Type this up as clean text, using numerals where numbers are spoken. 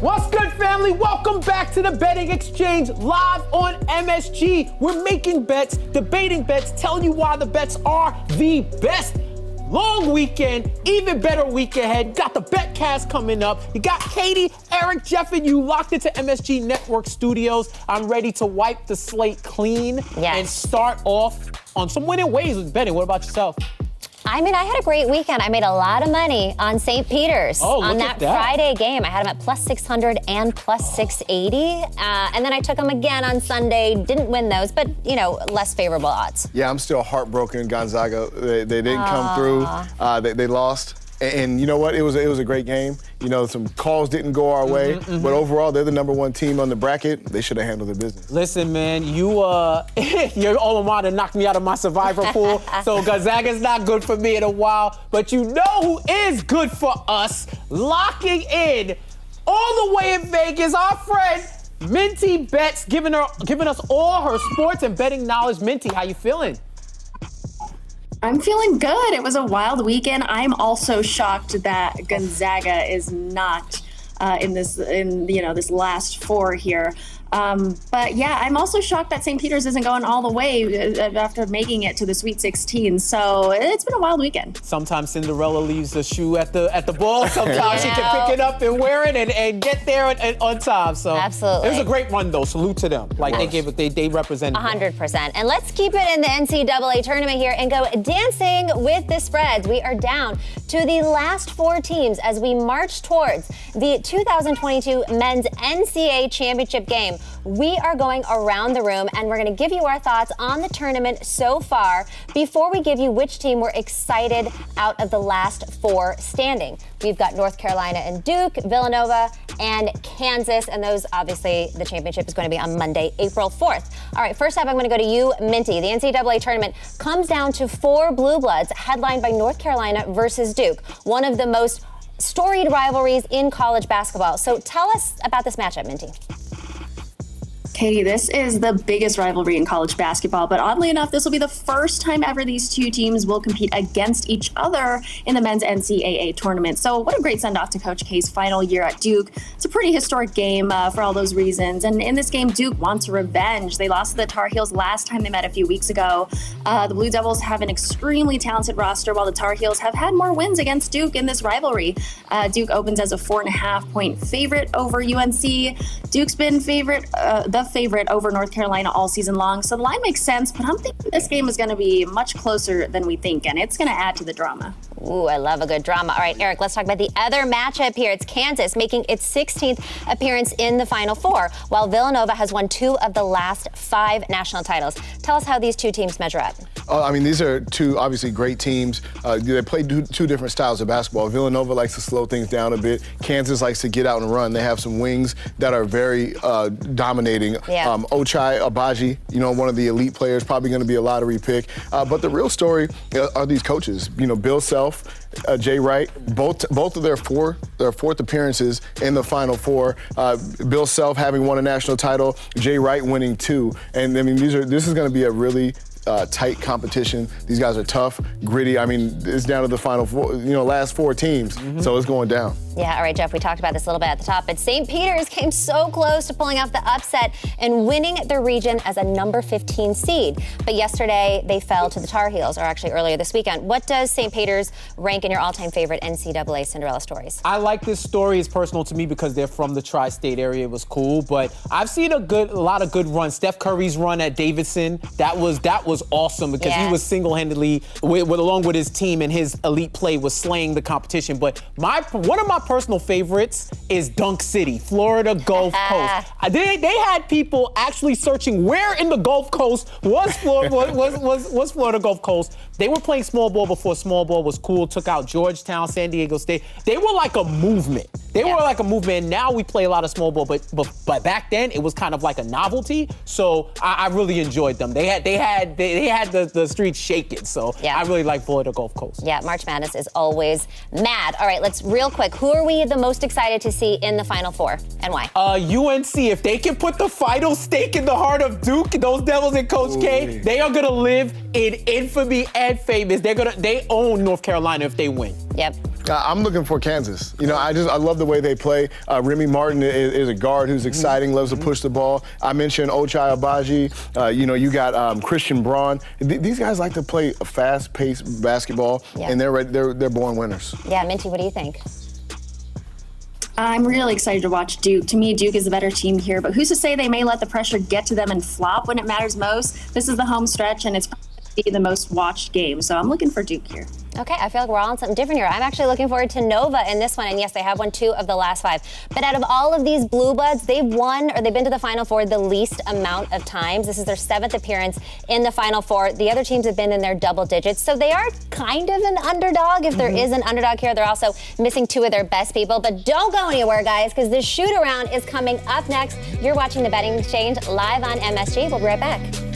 What's good, family? Welcome back to the Betting Exchange live on MSG. We're making bets, debating bets, telling you why the bets are the best. Long weekend, even better week ahead. Got the BetCast coming up. You got Katie, Erik, Jeff, and you locked into MSG Network Studios. I'm ready to wipe the slate clean and start off on some winning ways with betting. What about yourself? I mean, I had a great weekend. I made a lot of money on St. Peter's on that Friday game. I had them at plus 600 and plus 680. And then I took them again on Sunday. Didn't win those, but, you know, less favorable odds. Yeah, I'm still heartbroken. Gonzaga, they didn't come through. They lost. And you know what? It was a great game. You know, some calls didn't go our way, but overall, they're the #1 team on the bracket. They should have handled their business. Listen, man, your alma mater knocked me out of my survivor pool, so Gonzaga's not good for me in a while. But you know who is good for us? Locking in all the way in Vegas, our friend Minty Bets, giving us all her sports and betting knowledge. Minty, how you feeling? I'm feeling good. It was a wild weekend. I'm also shocked that Gonzaga is not in this last four here. But yeah, I'm also shocked that St. Peter's isn't going all the way after making it to the Sweet 16. So it's been a wild weekend. Sometimes Cinderella leaves the shoe at the ball. Sometimes she can pick it up and wear it and get there on time. So absolutely, it was a great run though. Salute to them. Like they represented 100%. And let's keep it in the NCAA tournament here and go dancing with the spreads. We are down to the last four teams as we march towards the 2022 Men's NCAA Championship game. We are going around the room and we're going to give you our thoughts on the tournament so far before we give you which team we're excited out of the last four standing. We've got North Carolina and Duke, Villanova, and Kansas, and those, obviously, the championship is going to be on Monday, April 4th. All right, first up, I'm going to go to you, Minty. The NCAA tournament comes down to four Blue Bloods, headlined by North Carolina versus Duke, one of the most storied rivalries in college basketball. So tell us about this matchup, Minty. Katie, this is the biggest rivalry in college basketball, but oddly enough, this will be the first time ever these two teams will compete against each other in the men's NCAA tournament. So what a great send-off to Coach K's final year at Duke. It's a pretty historic game for all those reasons. And in this game, Duke wants revenge. They lost to the Tar Heels last time they met a few weeks ago. The Blue Devils have an extremely talented roster, while the Tar Heels have had more wins against Duke in this rivalry. Duke opens as a 4.5-point favorite over UNC. Duke's been the favorite over North Carolina all season long, so the line makes sense, but I'm thinking this game is going to be much closer than we think, and it's going to add to the drama. Ooh, I love a good drama. All right, Erik, let's talk about the other matchup here. It's Kansas making its 16th appearance in the Final Four, while Villanova has won 2 of the last 5 national titles. Tell us how these two teams measure up. I mean, these are two obviously great teams. They play two different styles of basketball. Villanova likes to slow things down a bit. Kansas likes to get out and run. They have some wings that are very dominating. Ochai Agbaji, one of the elite players, probably going to be a lottery pick. But the real story are these coaches. Bill Self, Jay Wright, both of their fourth appearances in the Final Four. Bill Self having won a national title, Jay Wright winning 2. And I mean, this is going to be a really tight competition. These guys are tough, gritty. I mean, it's down to the final four, last 4 teams. So it's going down. Yeah, all right, Jeff, we talked about this a little bit at the top, but St. Peter's came so close to pulling off the upset and winning the region as a number 15 seed. But yesterday, they fell to the Tar Heels, or actually earlier this weekend. What does St. Peter's rank in your all-time favorite NCAA Cinderella stories? I like this story. It's personal to me because they're from the tri-state area. It was cool, but I've seen a lot of good runs. Steph Curry's run at Davidson, that was awesome because he was single-handedly, along with his team and his elite play, was slaying the competition. But one of my personal favorites is Dunk City, Florida Gulf Coast. They had people actually searching where in the Gulf Coast was Florida Gulf Coast. They were playing small ball before small ball was cool, took out Georgetown, San Diego State. They were like a movement. Now we play a lot of small ball, but back then it was kind of like a novelty. So I really enjoyed them. They had the streets shaking. So I really like Florida Gulf Coast. Yeah, March Madness is always mad. All right, let's real quick. Who are we the most excited to see in the Final Four, and why? UNC. If they can put the final stake in the heart of Duke, those Devils and Coach K, they are gonna live in infamy and famous. They own North Carolina if they win. Yep. I'm looking for Kansas. You know, I love the way they play. Remy Martin is a guard who's exciting, loves to push the ball. I mentioned Ochai Agbaji. You know, you got Christian Braun. These guys like to play a fast-paced basketball, and they're born winners. Yeah, Minty, what do you think? I'm really excited to watch Duke. To me, Duke is the better team here, but who's to say they may let the pressure get to them and flop when it matters most? This is the home stretch, and it's probably the most watched game, so I'm looking for Duke here. Okay, I feel like we're all on something different here. I'm actually looking forward to Nova in this one, and yes, they have won 2 of the last 5. But out of all of these Blue Bloods, they've won or they've been to the Final Four the least amount of times. This is their 7th appearance in the Final Four. The other teams have been in their double digits, so they are kind of an underdog. If there is an underdog here, they're also missing 2 of their best people. But don't go anywhere, guys, because the shoot-around is coming up next. You're watching The Betting Exchange live on MSG. We'll be right back.